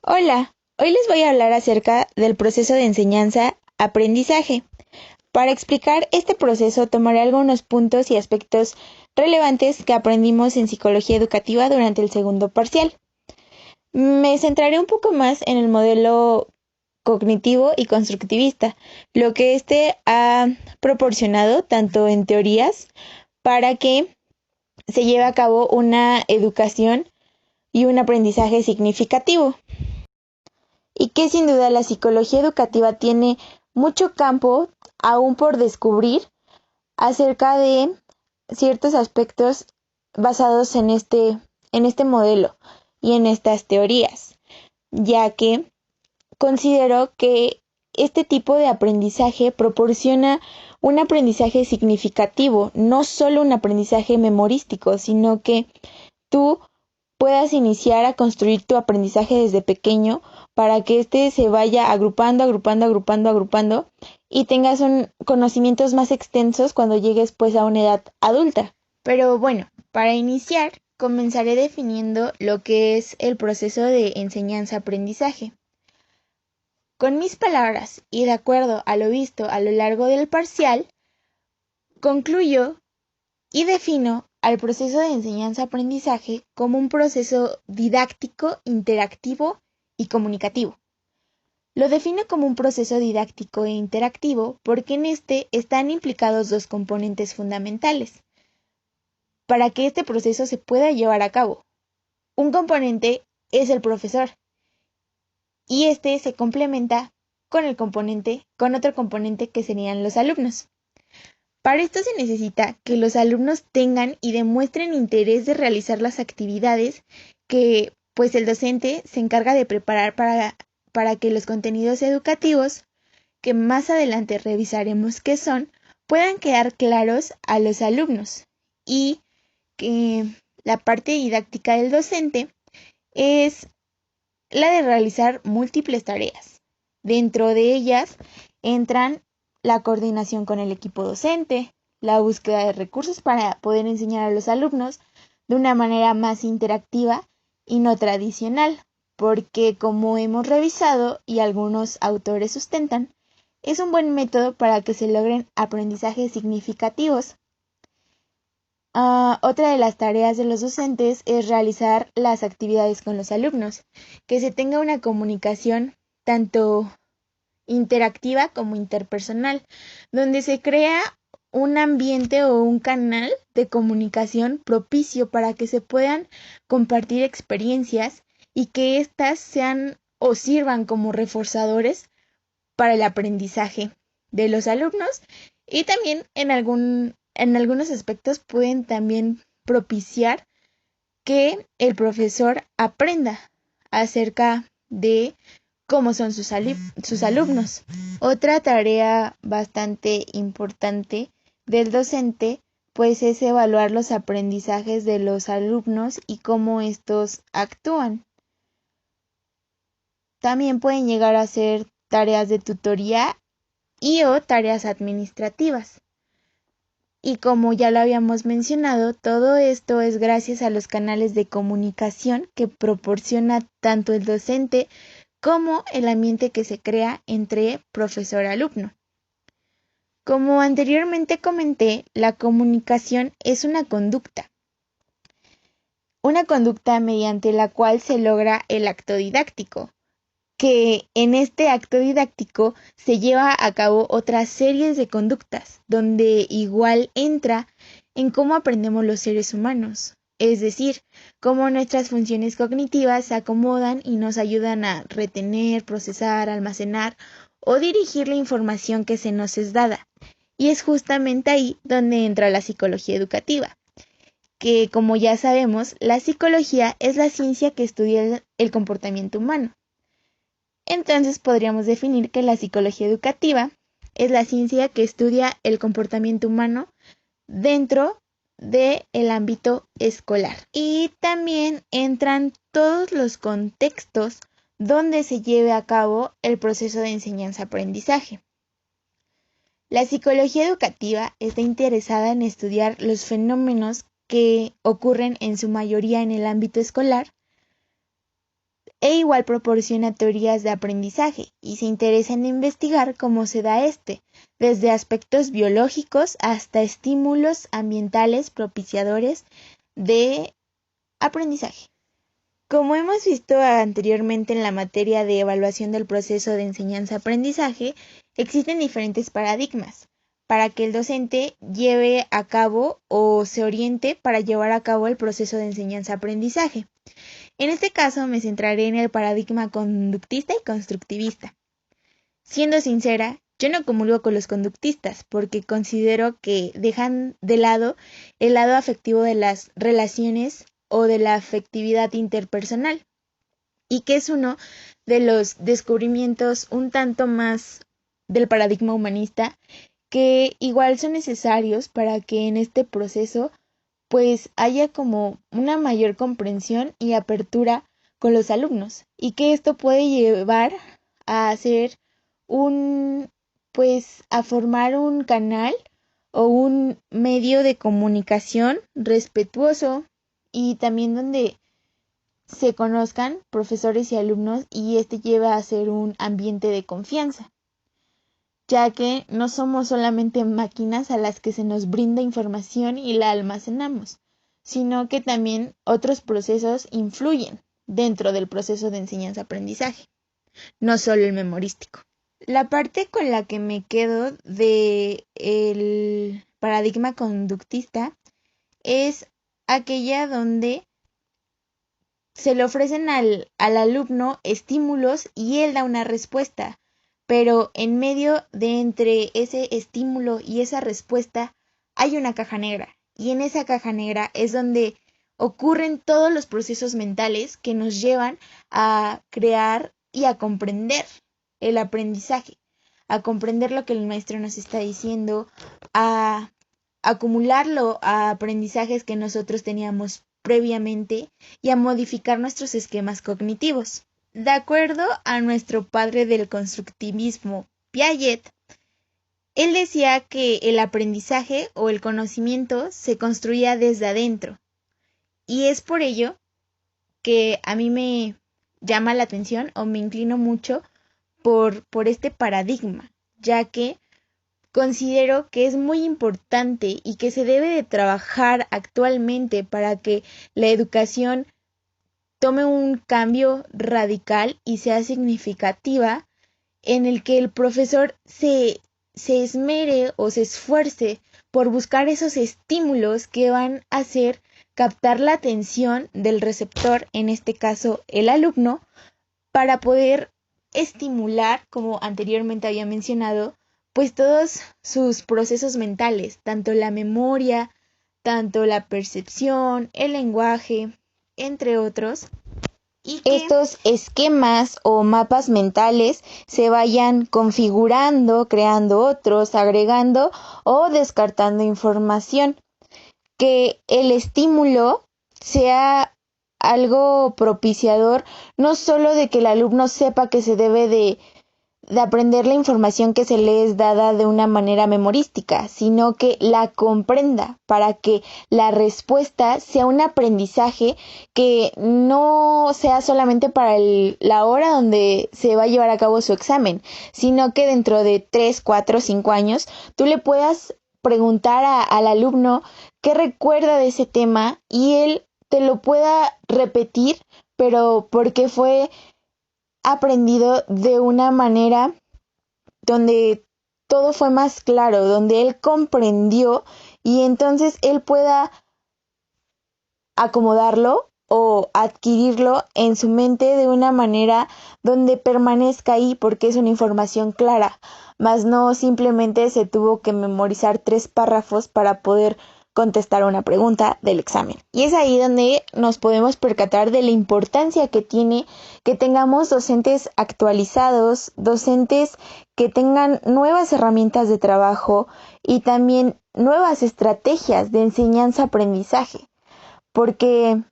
Hola, hoy les voy a hablar acerca del proceso de enseñanza-aprendizaje. Para explicar este proceso tomaré algunos puntos y aspectos relevantes que aprendimos en psicología educativa durante el segundo parcial. Me centraré un poco más en el modelo cognitivo y constructivista, lo que éste ha proporcionado tanto en teorías para que se lleve a cabo una educación y un aprendizaje significativo. Y que sin duda la psicología educativa tiene mucho campo aún por descubrir acerca de ciertos aspectos basados en este modelo y en estas teorías, ya que considero que este tipo de aprendizaje proporciona un aprendizaje significativo, no solo un aprendizaje memorístico, sino que tú puedas iniciar a construir tu aprendizaje desde pequeño para que éste se vaya agrupando y tengas conocimientos más extensos cuando llegues pues a una edad adulta. Pero bueno, para iniciar, comenzaré definiendo lo que es el proceso de enseñanza-aprendizaje. Con mis palabras y de acuerdo a lo visto a lo largo del parcial, concluyo y defino al proceso de enseñanza-aprendizaje como un proceso didáctico, interactivo y comunicativo. Lo defino como un proceso didáctico e interactivo porque en este están implicados dos componentes fundamentales para que este proceso se pueda llevar a cabo. Un componente es el profesor y este se complementa con otro componente que serían los alumnos. Para esto se necesita que los alumnos tengan y demuestren interés de realizar las actividades que pues el docente se encarga de preparar para que los contenidos educativos, que más adelante revisaremos qué son, puedan quedar claros a los alumnos y que la parte didáctica del docente es la de realizar múltiples tareas. Dentro de ellas entran la coordinación con el equipo docente, la búsqueda de recursos para poder enseñar a los alumnos de una manera más interactiva y no tradicional, porque como hemos revisado y algunos autores sustentan, es un buen método para que se logren aprendizajes significativos. Otra de las tareas de los docentes es realizar las actividades con los alumnos, que se tenga una comunicación tanto interactiva como interpersonal, donde se crea un ambiente o un canal de comunicación propicio para que se puedan compartir experiencias y que éstas sean o sirvan como reforzadores para el aprendizaje de los alumnos y también en algunos aspectos pueden también propiciar que el profesor aprenda acerca de cómo son sus alumnos. Otra tarea bastante importante del docente pues es evaluar los aprendizajes de los alumnos y cómo estos actúan. También pueden llegar a ser tareas de tutoría y o tareas administrativas. Y como ya lo habíamos mencionado, todo esto es gracias a los canales de comunicación que proporciona tanto el docente como el ambiente que se crea entre profesor-alumno. Como anteriormente comenté, la comunicación es una conducta mediante la cual se logra el acto didáctico, que en este acto didáctico se lleva a cabo otras series de conductas, donde igual entra en cómo aprendemos los seres humanos, es decir, cómo nuestras funciones cognitivas se acomodan y nos ayudan a retener, procesar, almacenar o dirigir la información que se nos es dada. Y es justamente ahí donde entra la psicología educativa, que como ya sabemos, la psicología es la ciencia que estudia el comportamiento humano. Entonces podríamos definir que la psicología educativa es la ciencia que estudia el comportamiento humano dentro del ámbito escolar. Y también entran todos los contextos donde se lleve a cabo el proceso de enseñanza-aprendizaje. La psicología educativa está interesada en estudiar los fenómenos que ocurren en su mayoría en el ámbito escolar, e igual proporciona teorías de aprendizaje y se interesa en investigar cómo se da desde aspectos biológicos hasta estímulos ambientales propiciadores de aprendizaje. Como hemos visto anteriormente en la materia de evaluación del proceso de enseñanza-aprendizaje, existen diferentes paradigmas para que el docente lleve a cabo o se oriente para llevar a cabo el proceso de enseñanza-aprendizaje. En este caso me centraré en el paradigma conductista y constructivista. Siendo sincera, yo no comulgo con los conductistas porque considero que dejan de lado el lado afectivo de las relaciones o de la afectividad interpersonal, y que es uno de los descubrimientos un tanto más del paradigma humanista que igual son necesarios para que en este proceso pues haya como una mayor comprensión y apertura con los alumnos, y que esto puede llevar a hacer a formar un canal o un medio de comunicación respetuoso y también donde se conozcan profesores y alumnos y este lleva a ser un ambiente de confianza, ya que no somos solamente máquinas a las que se nos brinda información y la almacenamos, sino que también otros procesos influyen dentro del proceso de enseñanza-aprendizaje, no solo el memorístico. La parte con la que me quedo de el paradigma conductista es aquella donde se le ofrecen al alumno estímulos y él da una respuesta, pero en medio de entre ese estímulo y esa respuesta hay una caja negra, y en esa caja negra es donde ocurren todos los procesos mentales que nos llevan a crear y a comprender el aprendizaje, a comprender lo que el maestro nos está diciendo, a acumularlo a aprendizajes que nosotros teníamos previamente y a modificar nuestros esquemas cognitivos. De acuerdo a nuestro padre del constructivismo, Piaget, él decía que el aprendizaje o el conocimiento se construía desde adentro, y es por ello que a mí me llama la atención o me inclino mucho por este paradigma, ya que considero que es muy importante y que se debe de trabajar actualmente para que la educación tome un cambio radical y sea significativa, en el que el profesor se esmere o se esfuerce por buscar esos estímulos que van a hacer captar la atención del receptor, en este caso el alumno, para poder estimular, como anteriormente había mencionado, pues todos sus procesos mentales, tanto la memoria, tanto la percepción, el lenguaje, entre otros, y que estos esquemas o mapas mentales se vayan configurando, creando otros, agregando o descartando información, que el estímulo sea algo propiciador, no solo de que el alumno sepa que se debe de aprender la información que se le es dada de una manera memorística, sino que la comprenda para que la respuesta sea un aprendizaje que no sea solamente para la hora donde se va a llevar a cabo su examen, sino que dentro de 3, 4, 5 años tú le puedas preguntar al alumno qué recuerda de ese tema y él te lo pueda repetir, pero porque fue aprendido de una manera donde todo fue más claro, donde él comprendió y entonces él pueda acomodarlo o adquirirlo en su mente de una manera donde permanezca ahí porque es una información clara, más no simplemente se tuvo que memorizar 3 párrafos para poder contestar una pregunta del examen. Y es ahí donde nos podemos percatar de la importancia que tiene que tengamos docentes actualizados, docentes que tengan nuevas herramientas de trabajo y también nuevas estrategias de enseñanza-aprendizaje, porque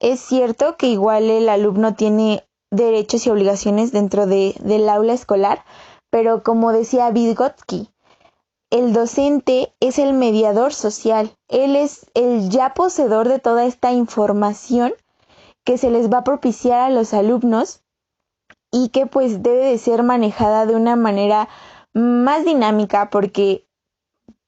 es cierto que igual el alumno tiene derechos y obligaciones dentro del aula escolar, pero como decía Vygotsky, el docente es el mediador social, él es el ya poseedor de toda esta información que se les va a propiciar a los alumnos y que pues debe de ser manejada de una manera más dinámica porque,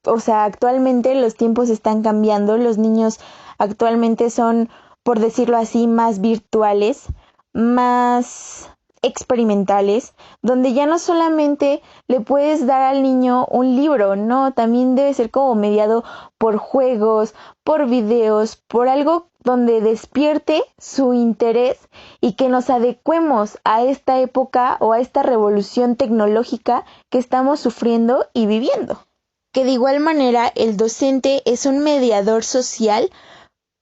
o sea, actualmente los tiempos están cambiando, los niños actualmente son, por decirlo así, más virtuales, más experimentales, donde ya no solamente le puedes dar al niño un libro, no, también debe ser como mediado por juegos, por videos, por algo donde despierte su interés y que nos adecuemos a esta época o a esta revolución tecnológica que estamos sufriendo y viviendo. Que de igual manera el docente es un mediador social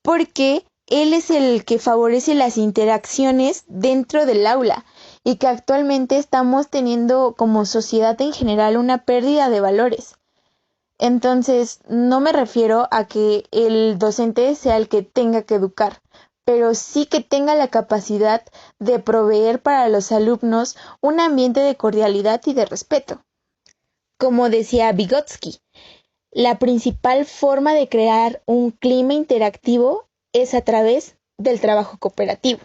porque él es el que favorece las interacciones dentro del aula y que actualmente estamos teniendo como sociedad en general una pérdida de valores. Entonces, no me refiero a que el docente sea el que tenga que educar, pero sí que tenga la capacidad de proveer para los alumnos un ambiente de cordialidad y de respeto. Como decía Vygotsky, la principal forma de crear un clima interactivo es a través del trabajo cooperativo.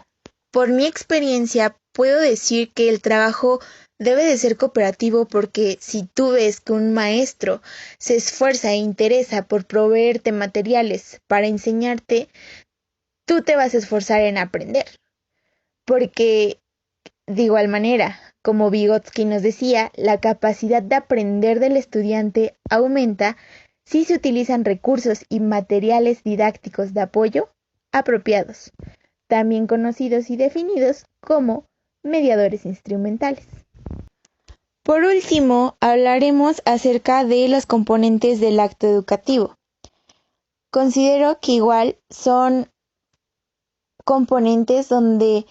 Por mi experiencia, puedo decir que el trabajo debe de ser cooperativo porque si tú ves que un maestro se esfuerza e interesa por proveerte materiales para enseñarte, tú te vas a esforzar en aprender. Porque, de igual manera, como Vygotsky nos decía, la capacidad de aprender del estudiante aumenta si se utilizan recursos y materiales didácticos de apoyo apropiados, también conocidos y definidos como mediadores instrumentales. Por último, hablaremos acerca de los componentes del acto educativo. Considero que igual son componentes donde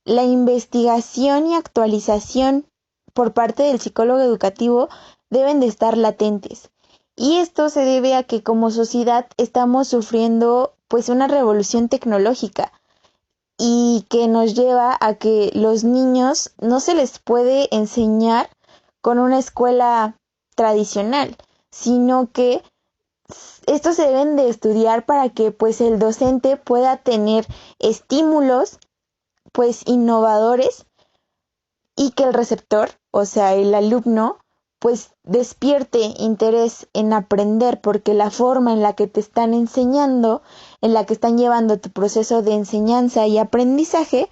la investigación y actualización por parte del psicólogo educativo deben de estar latentes. Y esto se debe a que como sociedad estamos sufriendo pues una revolución tecnológica y que nos lleva a que los niños no se les puede enseñar con una escuela tradicional, sino que estos se deben de estudiar para que pues el docente pueda tener estímulos pues innovadores y que el receptor, o sea, el alumno, pues despierte interés en aprender porque la forma en la que te están enseñando, en la que están llevando tu proceso de enseñanza y aprendizaje,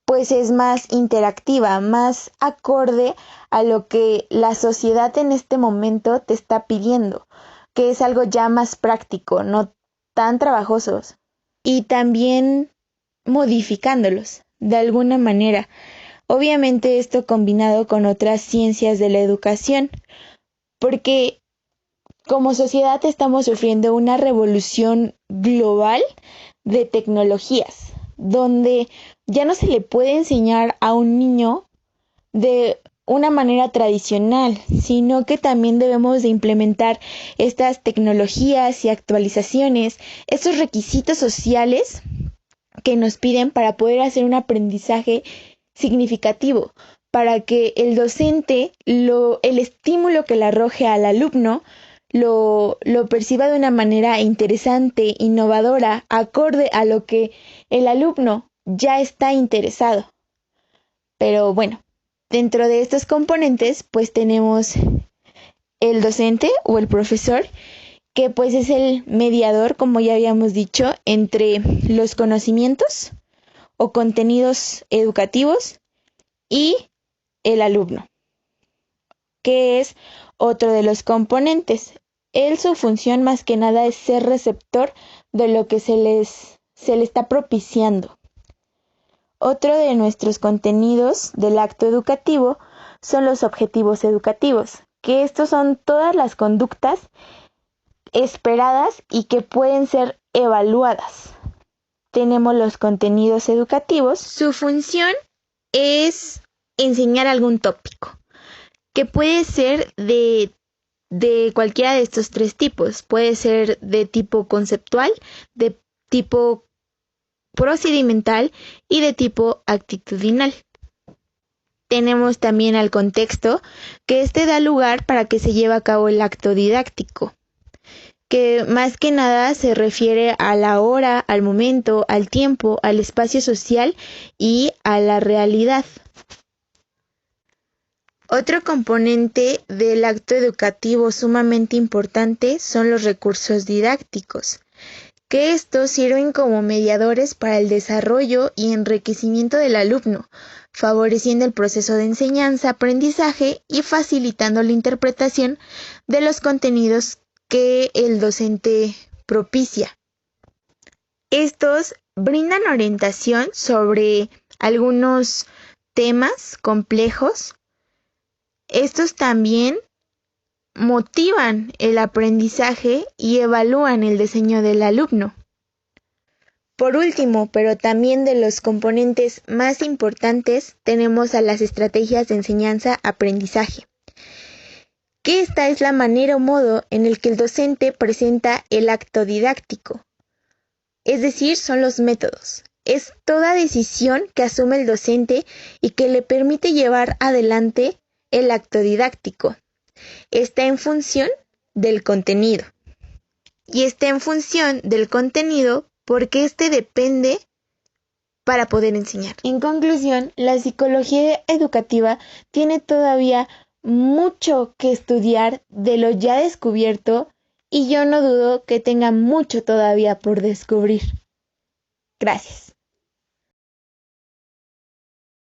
pues es más interactiva, más acorde a lo que la sociedad en este momento te está pidiendo, que es algo ya más práctico, no tan trabajosos. Y también modificándolos de alguna manera. Obviamente esto combinado con otras ciencias de la educación, porque como sociedad estamos sufriendo una revolución global de tecnologías, donde ya no se le puede enseñar a un niño de una manera tradicional, sino que también debemos de implementar estas tecnologías y actualizaciones, estos requisitos sociales que nos piden para poder hacer un aprendizaje significativo, para que el docente, el estímulo que le arroje al alumno, lo perciba de una manera interesante, innovadora, acorde a lo que el alumno ya está interesado. Pero bueno, dentro de estos componentes, pues tenemos el docente o el profesor, que pues es el mediador, como ya habíamos dicho, entre los conocimientos o contenidos educativos y el alumno, que es otro de los componentes. Su función más que nada es ser receptor de lo que se le está propiciando. Otro de nuestros contenidos del acto educativo son los objetivos educativos, que estos son todas las conductas esperadas y que pueden ser evaluadas. Tenemos los contenidos educativos. Su función es enseñar algún tópico, que puede ser de cualquiera de estos tres tipos. Puede ser de tipo conceptual, de tipo procedimental y de tipo actitudinal. Tenemos también al contexto, que da lugar para que se lleve a cabo el acto didáctico. que más que nada se refiere a la hora, al momento, al tiempo, al espacio social y a la realidad. Otro componente del acto educativo sumamente importante son los recursos didácticos, que estos sirven como mediadores para el desarrollo y enriquecimiento del alumno, favoreciendo el proceso de enseñanza-aprendizaje y facilitando la interpretación de los contenidos que el docente propicia. Estos brindan orientación sobre algunos temas complejos. Estos también motivan el aprendizaje y evalúan el diseño del alumno. Por último, pero también de los componentes más importantes, tenemos a las estrategias de enseñanza-aprendizaje, que esta es la manera o modo en el que el docente presenta el acto didáctico, es decir, son los métodos. Es toda decisión que asume el docente y que le permite llevar adelante el acto didáctico. Está en función del contenido. Y está en función del contenido porque este depende para poder enseñar. En conclusión, la psicología educativa tiene todavía mucho que estudiar de lo ya descubierto y yo no dudo que tenga mucho todavía por descubrir. Gracias.